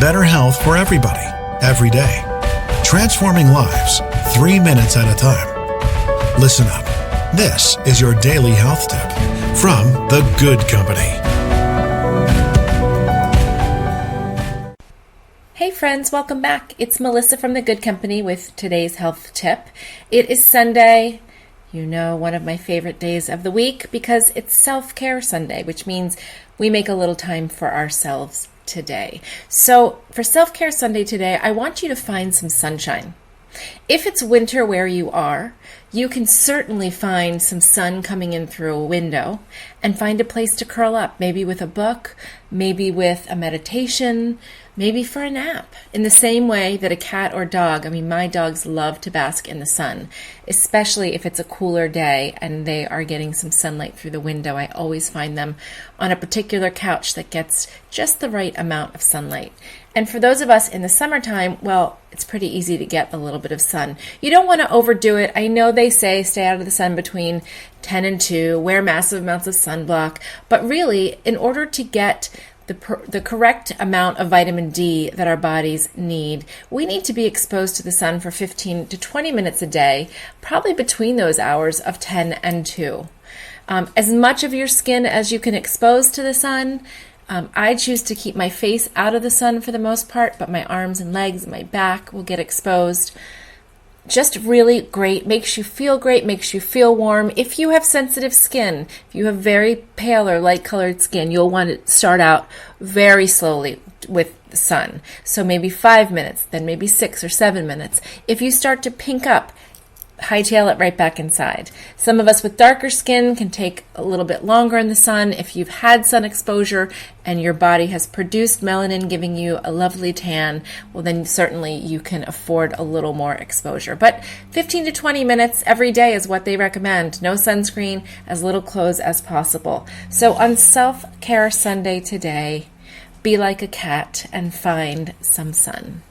better health for everybody, every day. Transforming lives, 3 minutes at a time. Listen up. This is your daily health tip from The Good Company. Hey friends, welcome back. It's Melissa from The Good Company with today's health tip. It is Sunday, one of my favorite days of the week because it's Self-Care Sunday, which means we make a little time for ourselves today. So for Self-Care Sunday today, I want you to find some sunshine. If it's winter where you are, you can certainly find some sun coming in through a window and find a place to curl up, maybe with a book, maybe with a meditation, maybe for a nap. In the same way that a cat or dog, my dogs love to bask in the sun, especially if it's a cooler day and they are getting some sunlight through the window. I always find them on a particular couch that gets just the right amount of sunlight. And for those of us in the summertime, well, it's pretty easy to get a little bit of sun. You don't want to overdo it. I know they say stay out of the sun between 10 and 2, wear massive amounts of sunblock, but really, in order to get the correct amount of vitamin D that our bodies need, we need to be exposed to the sun for 15 to 20 minutes a day, probably between those hours of 10 and 2. As much of your skin as you can expose to the sun. I choose to keep my face out of the sun for the most part, but my arms and legs and my back will get exposed. Just really great, makes you feel great, makes you feel warm. If you have sensitive skin, if you have very pale or light colored skin, you'll want to start out very slowly with the sun. So maybe 5 minutes, then maybe 6 or 7 minutes. If you start to pink up, hightail it right back inside. Some of us with darker skin can take a little bit longer in the sun. If you've had sun exposure and your body has produced melanin giving you a lovely tan, well then certainly you can afford a little more exposure. But 15 to 20 minutes every day is what they recommend. No sunscreen, as little clothes as possible. So on Self-Care Sunday today, be like a cat and find some sun.